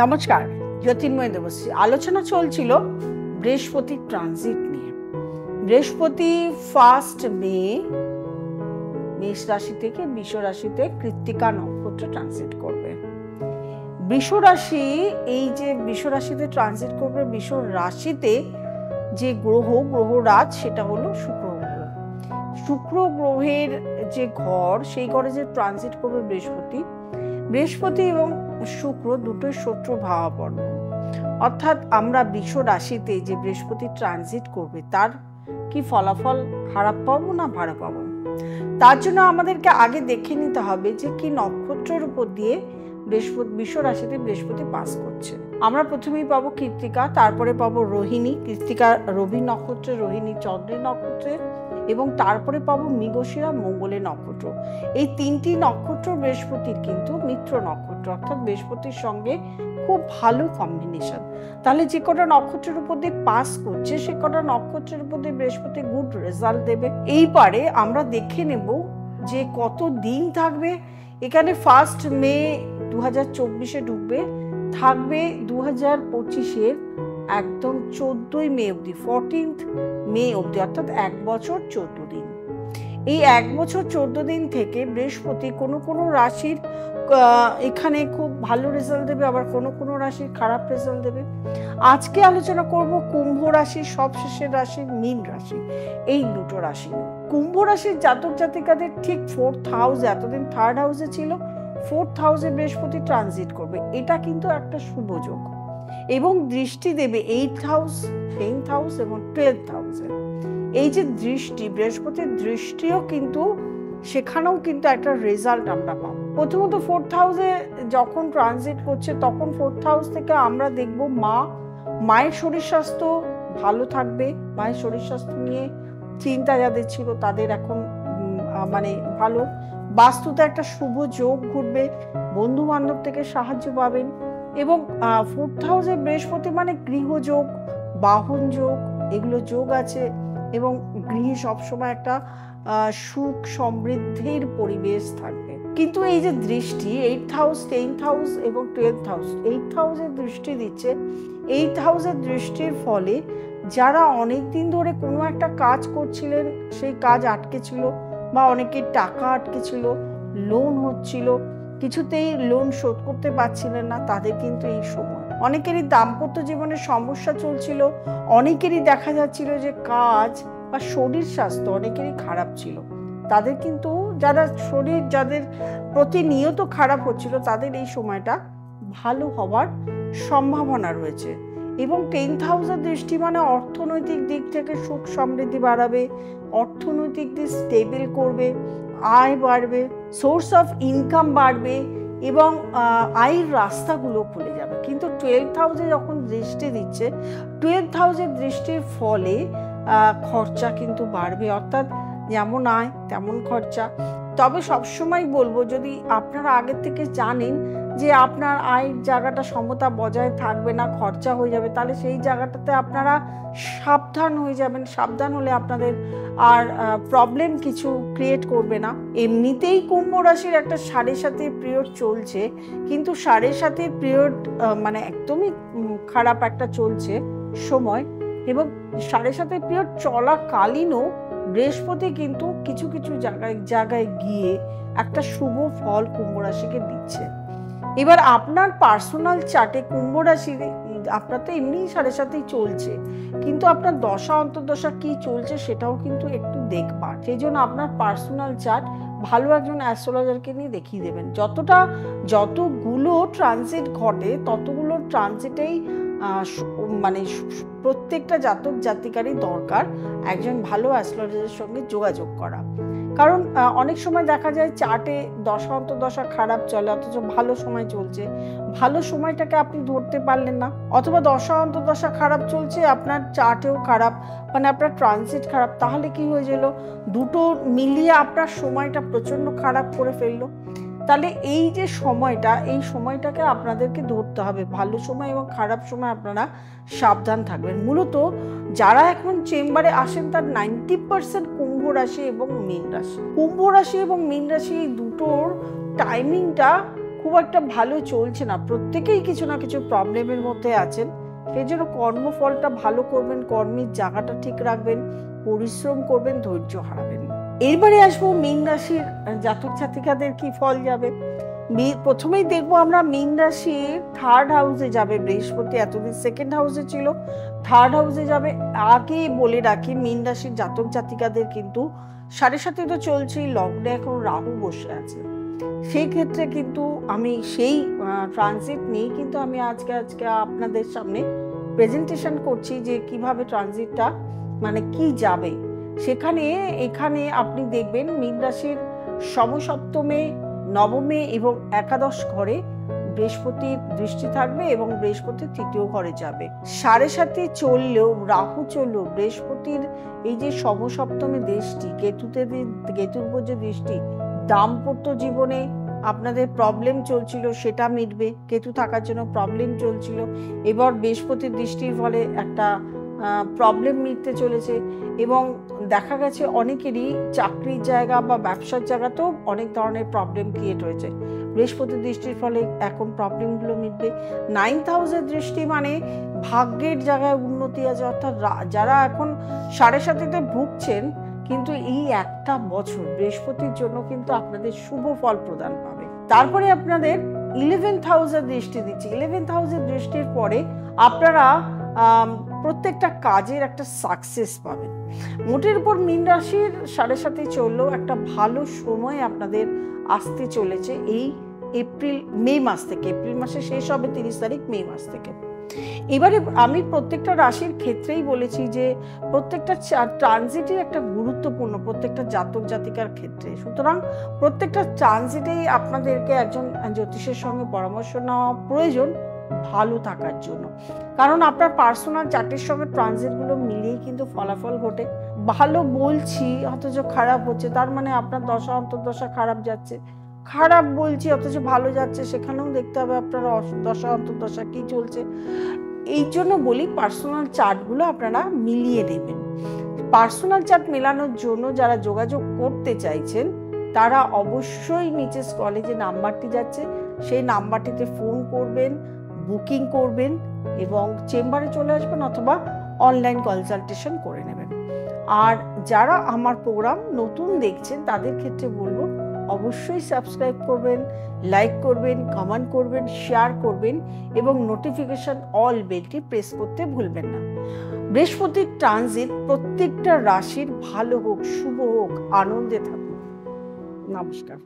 নমস্কার, জ্যোতির্ময় দেবশ্রী। আলোচনা চলছিল বৃহস্পতি ট্রানজিট নিয়ে। বৃহস্পতি 1 মে মেষ রাশি থেকে বৃষ রাশিতে কৃত্তিকা নক্ষত্রে ট্রানজিট করবে। বৃষ রাশি, এই যে বৃষ রাশিতে ট্রানজিট করবে, বৃষ রাশিতে যে গ্রহরাজ সেটা হলো শুক্র গ্রহ। শুক্র গ্রহের যে ঘর, সেই ঘরে যে ট্রানজিট করবে বৃহস্পতি এবং শুক্র দুটোই শত্রু ভাবাপন্ন। অর্থাৎ আমরা বৃষ রাশিতে যে বৃহস্পতি ট্রানজিট করবে তার কি ফলাফল খারাপ পাবো না ভালো পাবো, তার জন্য আমাদেরকে আগে দেখে নিতে হবে যে কি নক্ষত্রের উপর দিয়ে বৃষ রাশিতে বৃহস্পতি পাস করছে। আমরা প্রথমেই পাবো কৃত্তিকা, তারপরে পাবো রোহিণী। কৃত্তিকা রবি নক্ষত্রে, রোহিণী চন্দ্রের নক্ষত্রে, এবং তারপরে পাবো মৃগশিরা মঙ্গলের নক্ষত্র। এই তিনটি নক্ষত্র বৃহস্পতির কিন্তু মিত্র নক্ষত্র, অর্থাৎ বৃহস্পতির সঙ্গে খুব ভালো কম্বিনেশন। তাহলে যে কটা নক্ষত্রের উপর দিয়ে পাস করছে সে কটা নক্ষত্রের উপর দিয়ে বৃহস্পতি গুড রেজাল্ট দেবে। এইবারে আমরা দেখে নেব যে কত দিন থাকবে। এখানে 1 মে 2024 ঢুকবে, থাকবে 2025 একদম 14 মে অবধি, 14 মে অবধি, অর্থাৎ 1 বছর 14 দিন। এই 1 বছর 14 দিন থেকে বৃহস্পতি কোনো রাশির এখানে খুব ভালো রেজাল্ট দেবে, আবার কোনো রাশির খারাপ রেজাল্ট দেবে। আজকে আলোচনা করব কুম্ভ রাশির সবশেষের রাশি মীন রাশি, এই দুটো রাশি। কুম্ভ রাশির জাতক জাতিকাদের ঠিক 4th হাউস, এতদিন 3rd হাউসে ছিল, 4th হাউসে বৃহস্পতি ট্রানজিট করবে। এটা কিন্তু একটা শুভ যোগ এবং দৃষ্টি দেবে 8th হাউস, 10th হাউস এবং 12th হাউসে। এই যে দৃষ্টি, বৃহস্পতির দৃষ্টিও কিন্তু সেখানেও কিন্তু একটা রেজাল্ট আমরা পাবো। প্রথমত 4th হাউসে যখন ট্রানজিট করছে তখন 4th হাউস থেকে আমরা দেখব মায়ের শরীর স্বাস্থ্য ভালো থাকবে। মায়ের শরীর স্বাস্থ্য নিয়ে চিন্তা যাদের ছিল তাদের এখন মানে ভালো, বাস্তুতে একটা শুভ যোগ ঘটবে, বন্ধু বান্ধব থেকে সাহায্য পাবেন। এবং 4th হাউসে বৃহস্পতি মানে গৃহযোগ, বাহন যোগ, এগুলো যোগ আছে এবং গৃহে সবসময় একটা সুখ সমৃদ্ধির পরিবেশ থাকবে। কিন্তু এই যে দৃষ্টি 8th হাউস, 10th হাউস এবং 12th হাউস, 8th হাউসের দৃষ্টি দিচ্ছে। 8th হাউসের দৃষ্টির ফলে যারা অনেক দিন ধরে কোনো একটা কাজ করছিলেন, সেই কাজ আটকে ছিল, বা অনেকের টাকা আটকে ছিল, লোন হচ্ছিল, কিছুতেই লোন শোধ করতে পারছিলেন না, তাদের কিন্তু এই সময়। অনেকেরই দাম্পত্য জীবনে সমস্যা চলছিল, অনেকেরই দেখা যাচ্ছিল যে কাজ বা শরীর স্বাস্থ্য অনেকেরই খারাপ ছিল, তাদের কিন্তু যাদের প্রতিনিয়ত খারাপ হচ্ছিল তাদের এই সময়টা ভালো হওয়ার সম্ভাবনা রয়েছে। এবং 10th হাউসের দৃষ্টি মানে অর্থনৈতিক দিক থেকে সুখ সমৃদ্ধি বাড়াবে, অর্থনৈতিক দিক স্টেবল করবে, আয় বাড়বে, সোর্স অফ ইনকাম বাড়বে এবং আয়ের রাস্তাগুলো খুলে যাবে। কিন্তু 12th হাউসে যখন দৃষ্টি দিচ্ছে, 12th হাউসের দৃষ্টির ফলে খরচা কিন্তু বাড়বে, অর্থাৎ যেমন আয় তেমন খরচা। তবে সবসময় বলবো, যদি আপনারা আগের থেকে জানেন যে আপনার আয়ের জায়গাটা সমতা বজায় থাকবে না, খরচা হয়ে যাবে, তাহলে সেই জায়গাটাতে আপনারা সাবধান হয়ে যাবেন। সাবধান হলে আপনাদের আর প্রবলেম কিছু ক্রিয়েট করবে না। এমনিতেই কুম্ভ রাশির একটা 7.5 পিরিয়ড চলছে, কিন্তু 7.5 পিরিয়ড মানে একদমই খারাপ একটা চলছে সময়, এবং 7.5 পিরিয়ড চলাকালীনও বৃহস্পতি কিন্তু কিছু জায়গায় গিয়ে একটা শুভ ফল কুম্ভ রাশিকে দিচ্ছে। এবার আপনার পার্সোনাল চার্টে কুম্ভ রাশি, আপনার তো এমনি 7.5 চলছে, কিন্তু আপনার দশা অন্তর্দশা কি চলছে সেটাও কিন্তু একটু দেখবার। সেই জন্য আপনার পার্সোনাল চার্ট ভালো একজন অ্যাস্ট্রোলজারকে নিয়ে দেখিয়ে দেবেন। যতগুলো ট্রানজিট ঘটে ততগুলো ট্রানজিটেই মানে প্রত্যেকটা জাতক জাতিকারই দরকার একজন ভালো অ্যাস্ট্রোলজারের সঙ্গে যোগাযোগ করা। কারণ অনেক সময় দেখা যায় চার্টে দশা অন্তর্দশা খারাপ চলে, অথচ ভালো সময় চলছে, ভালো সময়টাকে আপনি ধরতে পারলেন না, অথবা দশা অন্তর্দশা খারাপ চলছে, আপনার চার্টেও খারাপ, মানে আপনার ট্রানজিট খারাপ, তাহলে কি হয়ে গেল, দুটো মিলিয়ে আপনার সময়টা প্রচন্ড খারাপ করে ফেললো। তাহলে এই যে সময়টা, এই সময়টাকে আপনাদেরকে ধরতে হবে, ভালো সময় এবং খারাপ সময় আপনারা সাবধান থাকবেন। মূলত যারা এখন চেম্বারে আসেন তার 90% কুম্ভ রাশি এবং মীন রাশি। কুম্ভ রাশি এবং মীন রাশি এই দুটোর টাইমিংটা খুব একটা ভালো চলছে না, প্রত্যেকেই কিছু না কিছু প্রবলেমের মধ্যে আছেন। সেই জন্য কর্মফলটা ভালো করবেন, কর্মের জায়গাটা ঠিক রাখবেন, পরিশ্রম করবেন, ধৈর্য হারাবেন না। এরবারে আসবো মীন রাশির জাতক জাতিকাদের কি ফল যাবে। প্রথমেই দেখবো আমরা মীন রাশির 3rd হাউসে যাবে বৃহস্পতি, এতদিন 2nd হাউসে ছিল, 3rd হাউসে যাবে। আগে বলে রাখি মীন রাশির জাতক জাতিকাদের কিন্তু 7.5 তো চলছেই, লগ্নে এখন রাহু বসে আছে। সেই ক্ষেত্রে কিন্তু আমি সেই ট্রানজিট নিয়ে কিন্তু আমি আজকে আপনাদের সামনে প্রেজেন্টেশন করছি যে কিভাবে ট্রানজিটটা মানে কি যাবে। এখানে আপনি দেখবেন মীন রাশির সমসপ্তমে, নবমে এবং একাদশ ঘরে বৃহস্পতির দৃষ্টি থাকবে এবং বৃহস্পতির 3য় ঘরে যাবে। 7.5 চললেও, রাহু চললেও বৃহস্পতির এই যে সমসপ্তমে দৃষ্টি, কেতুর উপর যে দৃষ্টি, দাম্পত্য জীবনে আপনাদের প্রবলেম চলছিল সেটা মিটবে। কেতু থাকার জন্য প্রবলেম চলছিল, এবার বৃহস্পতির দৃষ্টির ফলে একটা প্রবলেম মিটতে চলেছে। এবং দেখা গেছে অনেকেরই চাকরির জায়গা বা ব্যবসার জায়গাতেও অনেক ধরনের প্রবলেম ক্রিয়েট হয়েছে, বৃহস্পতির দৃষ্টির ফলে এখন প্রবলেমগুলো মিটবে। 9th হাউসের দৃষ্টি মানে ভাগ্যের জায়গায় উন্নতি আছে, অর্থাৎ যারা এখন 7.5-তে ভুগছেন কিন্তু এই একটা বছর বৃহস্পতির জন্য কিন্তু আপনাদের শুভ ফল প্রদান পাবে। তারপরে আপনাদের 11th হাউসের দৃষ্টি দিচ্ছে। 11th হাউসের দৃষ্টির পরে আপনারা প্রত্যেকটা কাজের একটা সাকসেস পাবেন। মোটের উপর মীন রাশির 7.5 চললেও একটা ভালো সময় আপনাদের আসতে চলেছে এই মে মাস থেকে। এপ্রিল মাসে শেষ হবে 30 তারিখ, মে মাস থেকে। এবারে আমি প্রত্যেকটা রাশির ক্ষেত্রেই বলেছি যে প্রত্যেকটা ট্রানজিটই একটা গুরুত্বপূর্ণ প্রত্যেকটা জাতক জাতিকার ক্ষেত্রে। সুতরাং প্রত্যেকটা ট্রানজিটেই আপনাদেরকে একজন জ্যোতিষের সঙ্গে পরামর্শ নেওয়া প্রয়োজন ভালো থাকার জন্য, কারণ আপনার পার্সোনাল চার্টের সঙ্গে ট্রানজিটগুলো মিলিয়েই কিন্তু ফলাফল ঘটে। ভালো বলছি অথচ খারাপ হচ্ছে, তার মানে আপনার দশা অন্তর্দশা খারাপ যাচ্ছে। খারাপ বলছি অথচ ভালো যাচ্ছে, সেখানেও দেখতে হবে আপনার দশা অন্তর্দশা কি চলছে। এই জন্য বলি পার্সোনাল চার্টগুলো আপনারা মিলিয়ে নেবেন। পার্সোনাল চার্ট মেলানোর জন্য যারা যোগাযোগ করতে চাইছেন তারা অবশ্যই নিচে স্ক্রলে যে নাম্বারটি যাচ্ছে সেই নাম্বারটিতে ফোন করবেন, বুকিং করবেন এবং চেম্বারে চলে আসবেন অথবা অনলাইন কনসালটেশন করে নেবেন। আর যারা আমার প্রোগ্রাম নতুন দেখছেন তাদের ক্ষেত্রে বলবো অবশ্যই সাবস্ক্রাইব করবেন, লাইক করবেন, কমেন্ট করবেন, শেয়ার করবেন এবং নোটিফিকেশন অল বেলটি প্রেস করতে ভুলবেন না। বৃহস্পতির ট্রানজিট প্রত্যেকটা রাশির ভালো হোক, শুভ হোক, আনন্দে থাকুন। নমস্কার।